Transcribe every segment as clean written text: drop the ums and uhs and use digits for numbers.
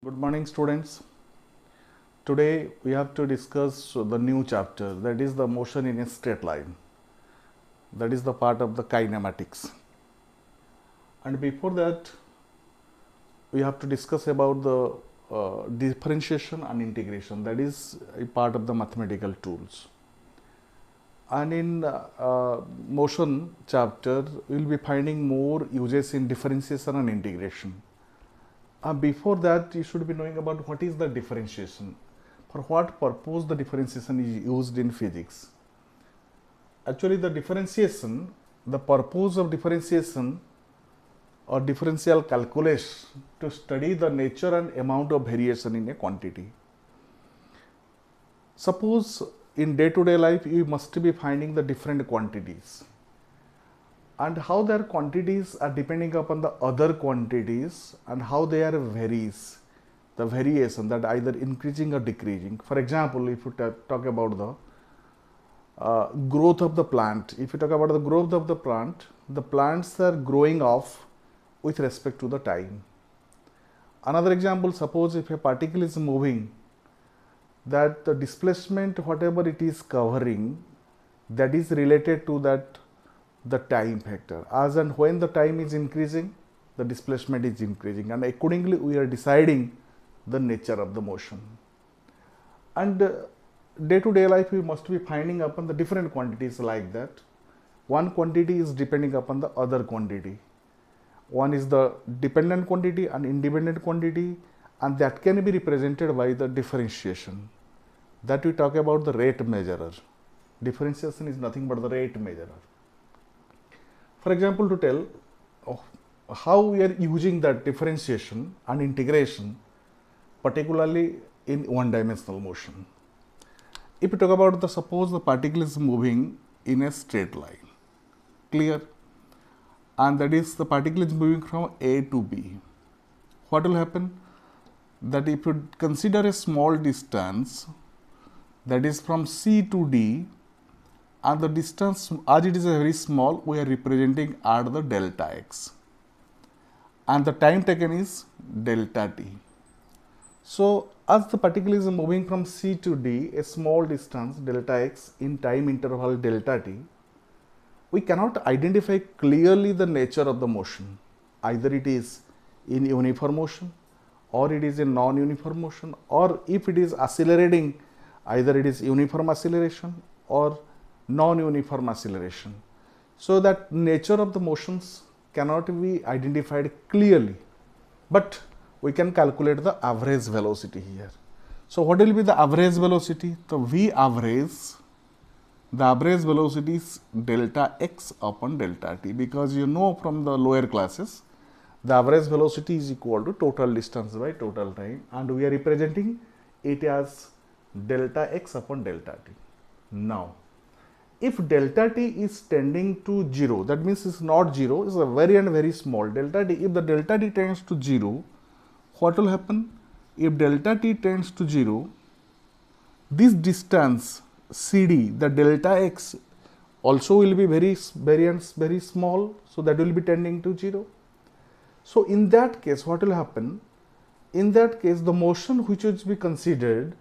Good morning, students. Today we have to discuss the new chapter, that is the motion in a straight line. That is the part of the kinematics. And before that, we have to discuss about the differentiation and integration. That is a part of the mathematical tools. And in motion chapter, we will be finding more uses in differentiation and integration. Before that, you should be knowing about what is the differentiation. For what purpose the differentiation is used in physics. Actually, the differentiation, the purpose of differentiation or differential calculus to study the nature and amount of variation in a quantity. Suppose in day-to-day life, you must be finding the different quantities. And how their quantities are depending upon the other quantities and how they are varies, the variation that either increasing or decreasing. For example, if you talk about the growth of the plant, if you talk about the growth of the plants are growing off with respect to the time. Another example, suppose if a particle is moving, that the displacement, whatever it is covering, that is related to that the time factor. As and when the time is increasing, the displacement is increasing, and accordingly we are deciding the nature of the motion. And day-to-day life we must be finding upon the different quantities like that. One quantity is depending upon the other quantity. One is the dependent quantity and independent quantity, and that can be represented by the differentiation. That we talk about the rate measurer. Differentiation is nothing but the rate measurer. For example, to tell how we are using that differentiation and integration, particularly in one-dimensional motion. If you talk about the suppose the particle is moving in a straight line, clear, and that is the particle is moving from A to B. What will happen? That if you consider a small distance, that is from C to D, and the distance, as it is a very small, we are representing at the delta x, and the time taken is delta t. So, as the particle is moving from C to D, a small distance delta x in time interval delta t, we cannot identify clearly the nature of the motion. Either it is in uniform motion, or it is in non-uniform motion, or if it is accelerating, either it is uniform acceleration or non-uniform acceleration. So that nature of the motions cannot be identified clearly, but we can calculate the average velocity here. So what will be the average velocity? The V average, the average velocity is delta x upon delta t, because you know from the lower classes, the average velocity is equal to total distance by total time, and we are representing it as delta x upon delta t. Now, if delta t is tending to 0, that means it's not 0, it's a very and very small delta t. If the delta t tends to 0, what will happen? If delta t tends to 0, this distance CD, the delta x, also will be very small, so that will be tending to 0. So in that case, what will happen? In that case, the motion which is to be considered,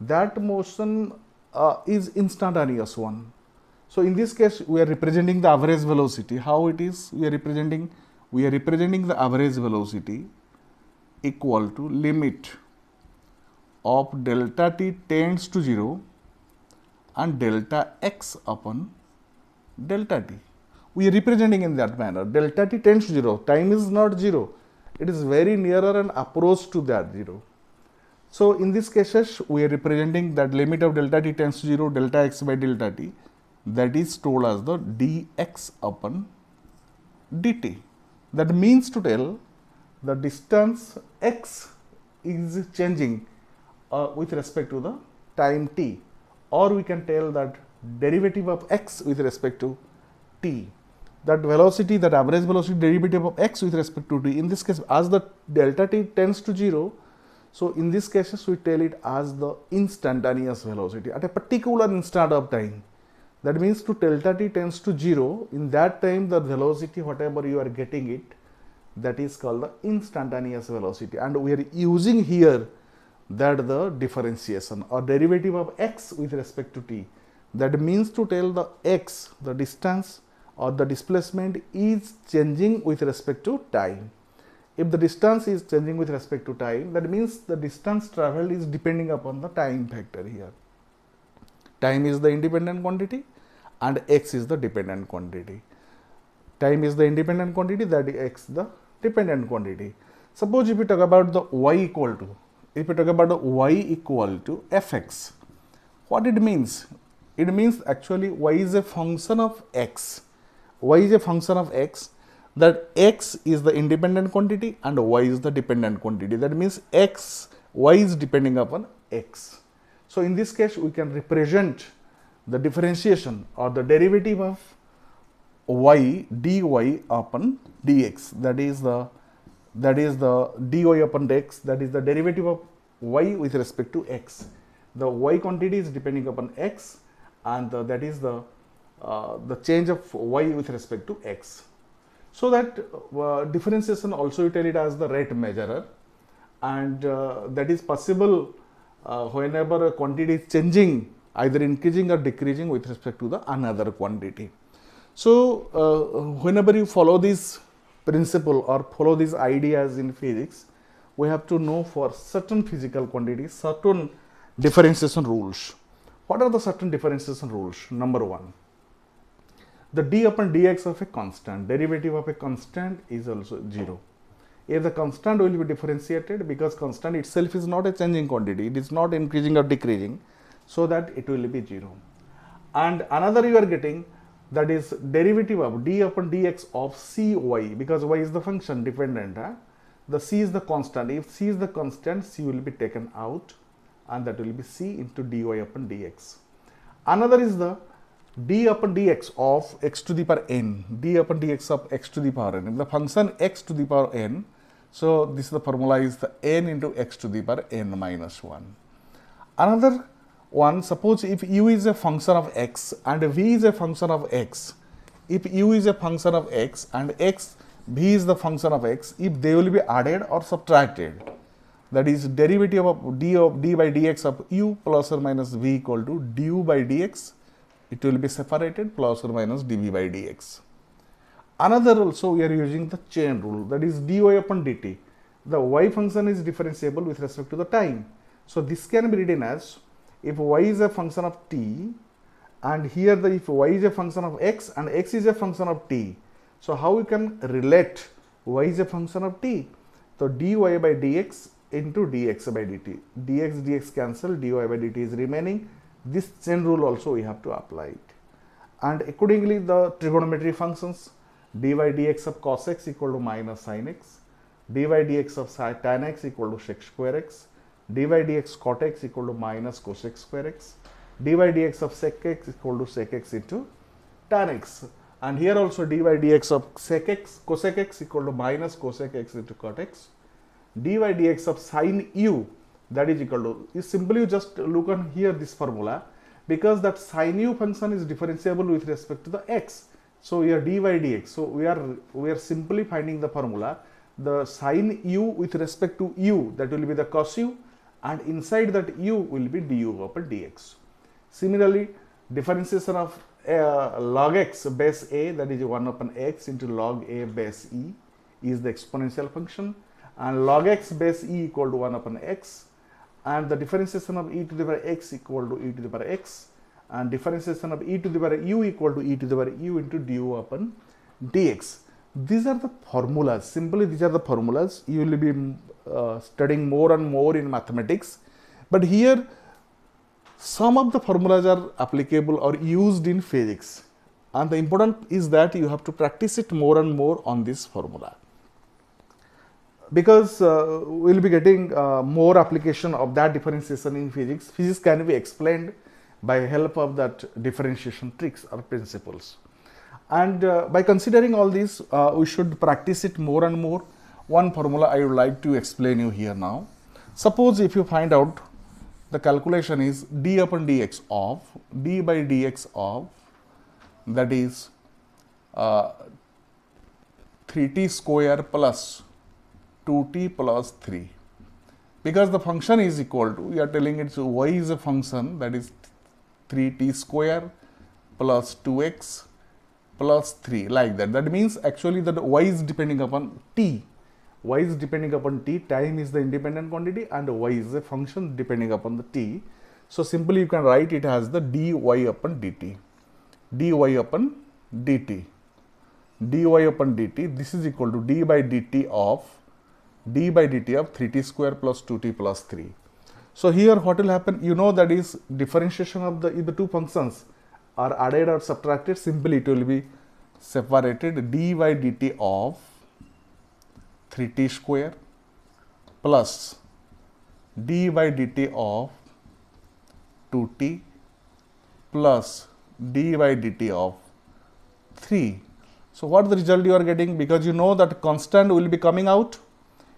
that motion is instantaneous one. So in this case, we are representing the average velocity. How it is? We are representing the average velocity equal to limit of delta t tends to 0 and delta x upon delta t. We are representing in that manner. Delta t tends to 0. Time is not 0. It is very nearer and approach to that 0. So in this cases, we are representing that limit of delta t tends to 0, delta x by delta t, that is told as the dx upon dt. That means to tell the distance x is changing with respect to the time t, or we can tell that derivative of x with respect to t. That velocity, that average velocity derivative of x with respect to t. In this case, as the delta t tends to 0, so in this cases we tell it as the instantaneous velocity at a particular instant of time. That means to delta t tends to 0, in that time the velocity whatever you are getting it, that is called the instantaneous velocity, and we are using here that the differentiation or derivative of x with respect to t. That means to tell the x, the distance or the displacement is changing with respect to time. If the distance is changing with respect to time, that means the distance traveled is depending upon the time factor here. Time is the independent quantity and x is the dependent quantity. Time is the independent quantity, that is x the dependent quantity. Suppose if we talk about the y equal to, if we talk about the y equal to fx, what it means? It means actually y is a function of x. Y is a function of x, that x is the independent quantity and y is the dependent quantity. That means x, y is depending upon x. So in this case, we can represent the differentiation or the derivative of y dy upon dx. That is the dy upon dx. That is the derivative of y with respect to x. The y quantity is depending upon x, and that is the change of y with respect to x. So that differentiation also you tell it as the rate measurer, and that is possible whenever a quantity is changing, either increasing or decreasing with respect to the another quantity. So whenever you follow this principle or follow these ideas in physics, we have to know for certain physical quantities certain differentiation rules. What are the certain differentiation rules? Number one, the d upon dx of a constant, derivative of a constant is also 0. If the constant will be differentiated, because constant itself is not a changing quantity, it is not increasing or decreasing, so that it will be 0. And another you are getting, that is derivative of d upon dx of cy, because y is the function dependent, the c is the constant. If c is the constant, c will be taken out, and that will be c into dy upon dx. Another is the d upon dx of x to the power n, d upon dx of x to the power n. If the function x to the power n, so this is the formula is the n into x to the power n minus 1. Another one, suppose if u is a function of x and v is a function of x, if u is a function of x and v is the function of x, if they will be added or subtracted, that is derivative of d by dx of u plus or minus v equal to du by dx, it will be separated plus or minus dv by dx. Another also we are using the chain rule, that is dy upon dt. The y function is differentiable with respect to the time. So this can be written as, if y is a function of t, and here if y is a function of x and x is a function of t. So how we can relate y is a function of t? So dy by dx into dx by dt. Dx cancel, dy by dt is remaining. This chain rule also we have to apply it. And accordingly the trigonometry functions, dy dx of cos x equal to minus sin x, dy dx of tan x equal to sec square x, dy dx cot x equal to minus cosec square x, dy dx of sec x equal to sec x into tan x, and here also dy dx of sec x cosec x equal to minus cosec x into cot x, dy dx of sin u, that is equal to, you simply just look on here this formula, because that sin u function is differentiable with respect to the x. So here dy dx, so we are simply finding the formula, the sin u with respect to u, that will be the cos u, and inside that u will be du upon dx. Similarly, differentiation of log x base a, that is 1 upon x into log a base e, is the exponential function, and log x base e equal to 1 upon x, and the differentiation of e to the power x equal to e to the power x, and differentiation of e to the power u equal to e to the power u into du upon dx. These are the formulas. Simply these are the formulas. You will be studying more and more in mathematics, but here some of the formulas are applicable or used in physics, and the important is that you have to practice it more and more on this formula, because we will be getting more application of that differentiation in physics. Physics can be explained by help of that differentiation tricks or principles. And by considering all this, we should practice it more and more. One formula I would like to explain you here now. Suppose if you find out the calculation is d upon dx of d by dx of, that is 3t square plus 2t plus 3. Because the function is equal to, we are telling it, so y is a function, that is 3t square plus 2x plus 3, like that. That means actually that y is depending upon t. Y is depending upon t, time is the independent quantity, and y is a function depending upon the t. So simply you can write it as the dy upon dt. dy upon dt. dy upon dt, this is equal to d by dt of 3t square plus 2t plus 3. So here what will happen, you know, that is differentiation of the, if the two functions are added or subtracted, simply it will be separated. D by dt of 3t square plus d by dt of 2t plus d by dt of 3. So what the result you are getting, because you know that constant will be coming out.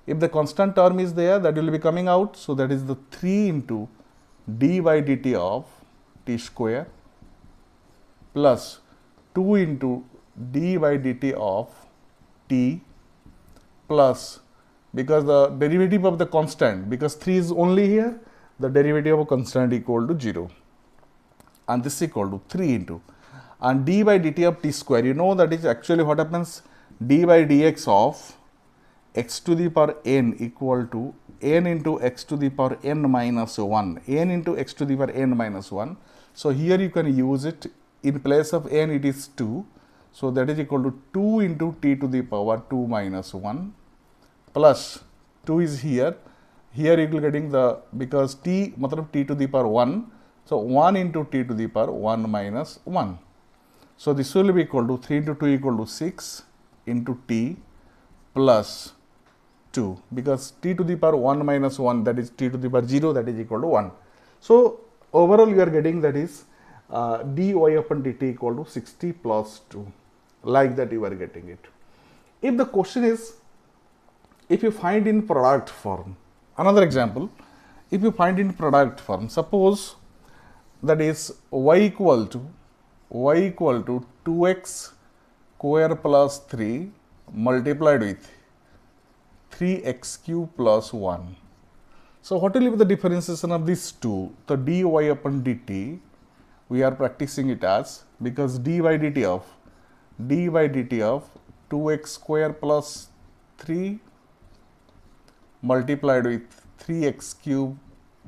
If the constant term is there, that will be coming out. So that is the 3 into d by dt of t square plus 2 into d by dt of t plus, because the derivative of the constant, because 3 is only here, the derivative of a constant equal to 0, and this is equal to 3 into, and d by dt of t square, you know that is actually what happens, d by dx of x to the power n equal to n into x to the power n minus 1, n into x to the power n minus 1. So here you can use it, in place of n it is 2, so that is equal to 2 into t to the power 2 minus 1 plus 2 is here, here you will getting the, because t matlab t to the power 1, so 1 into t to the power 1 minus 1. So this will be equal to 3 into 2 equal to 6 into t plus 2, because t to the power 1 minus 1, that is t to the power 0, that is equal to 1. So overall you are getting, that is dy upon dt equal to 60 plus 2, like that you are getting it. If the question is, if you find in product form, another example, if you find in product form, suppose that is y equal to 2x square plus 3 multiplied with 3x cube plus 1. So what will be the differentiation of these two? The dy upon dt, we are practicing it as, because d by dt of 2x square plus 3 multiplied with 3x cube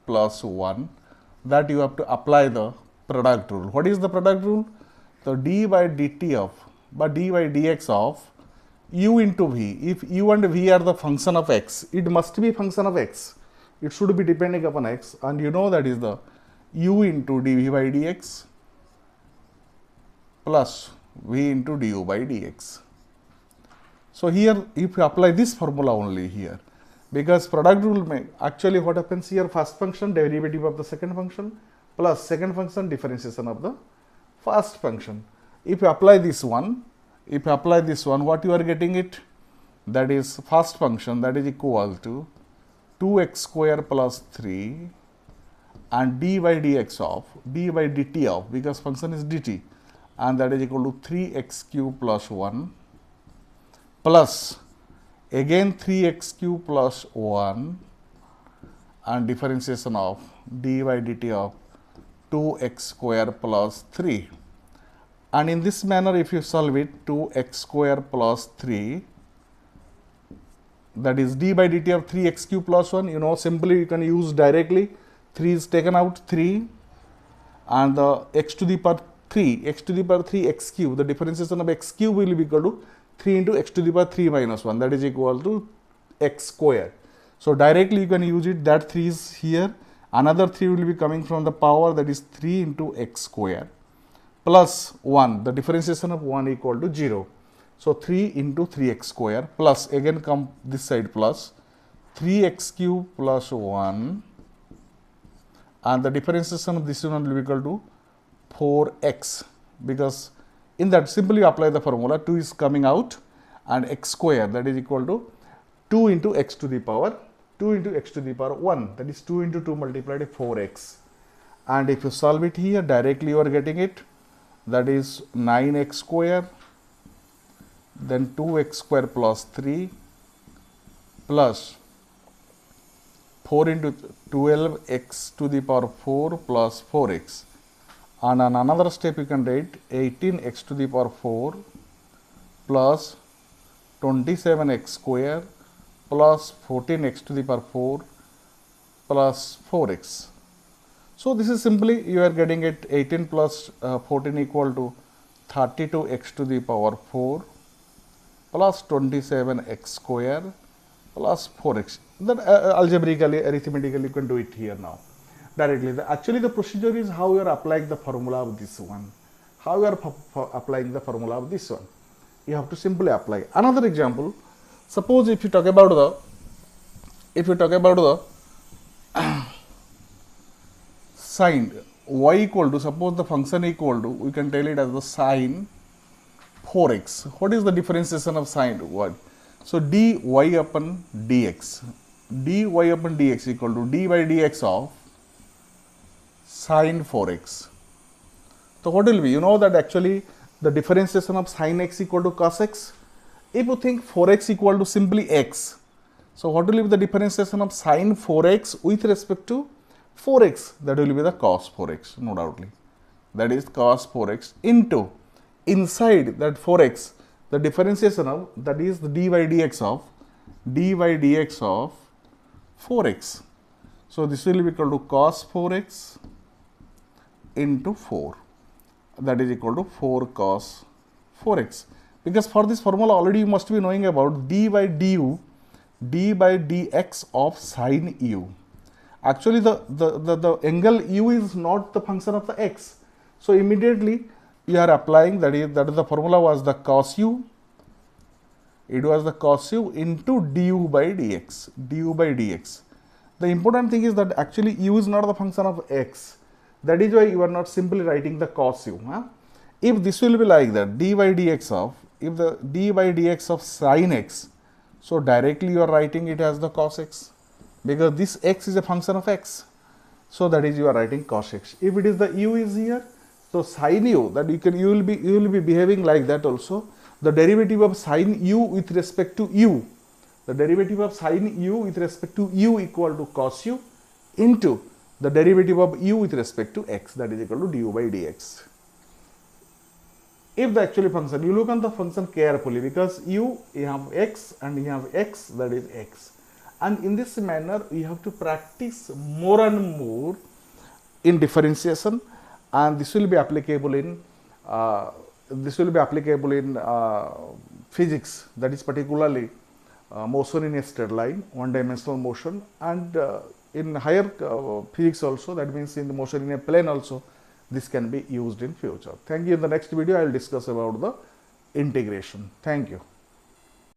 plus 1, that you have to apply the product rule. What is the product rule? So d by dt of, but d by dx of u into v. If u and v are the function of x, it must be function of x. It should be depending upon x, and you know that is the u into dv by dx plus v into du by dx. So here if you apply this formula only here, because product rule may, actually what happens here, first function derivative of the second function plus second function differentiation of the first function. If you apply this one, what you are getting it, that is first function, that is equal to 2x square plus 3 and d by dx of, d by dt of, because function is dt, and that is equal to 3x cube plus 1 plus again 3x cube plus 1 and differentiation of d by dt of 2x square plus 3. And in this manner, if you solve it, 2x square plus 3, that is d by dt of 3x cube plus 1, you know, simply you can use directly, 3 is taken out, 3, and the x to the power 3, x cube, the differentiation of x cube will be equal to 3 into x to the power 3 minus 1, that is equal to x square. So directly you can use it, that 3 is here, another 3 will be coming from the power, that is 3 into x square plus 1, the differentiation of 1 equal to 0. So 3 into 3x square plus, again come this side, plus 3x cube plus 1, and the differentiation of this one will be equal to 4x, because in that simply apply the formula, 2 is coming out, and x square, that is equal to 2 into x to the power 1, that is 2 into 2 multiplied by 4x. And if you solve it here, directly you are getting it, that is 9x square, then 2x square plus 3 plus 4 into 12x to the power 4 plus 4x, and on another step you can write 18x to the power 4 plus 27x square plus 14x to the power 4 plus 4x. So, this is simply you are getting it 18 plus 14 equal to 32x to the power 4 plus 27x square plus 4x. Then algebraically, arithmetically you can do it here now directly. Actually, the procedure is how you are applying the formula of this one. How you are applying the formula of this one. You have to simply apply. Another example, suppose if you talk about the sine y equal to, suppose the function equal to, we can tell it as the sine 4x. What is the differentiation of sine y? So, dy upon dx, dy upon dx equal to d by dx of sine 4x. So, what will be? You know that actually the differentiation of sine x equal to cos x. If you think 4x equal to simply x, so what will be the differentiation of sine 4x with respect to 4x? That will be the cos 4x, no doubtly. That is cos 4x into inside that 4x, the differentiation of that is the dy dx of 4x. So, this will be equal to cos 4x into 4, that is equal to 4 cos 4x, because for this formula already you must be knowing about d by dx of sine u. Actually, the angle u is not the function of the x. So, immediately you are applying, that is the formula was the cos u, it was the cos u into du by dx, The important thing is that actually u is not the function of x. That is why you are not simply writing the cos u. If this will be like that, d by dx of, if the d by dx of sine x, so directly you are writing it as the cos x, because this x is a function of x. So, that is you are writing cos x. If it is the u is here, so sine u, that you will be behaving like that also. The derivative of sine u with respect to u, the derivative of sine u with respect to u equal to cos u into the derivative of u with respect to x, that is equal to du by dx. If the actually function, you look on the function carefully, because you have x and you have x, that is x, and in this manner you have to practice more and more in differentiation, and this will be applicable in physics, that is particularly motion in a straight line, one dimensional motion, and in higher physics also, that means in the motion in a plane also, this can be used in future. Thank you. In the next video I will discuss about the integration. Thank you.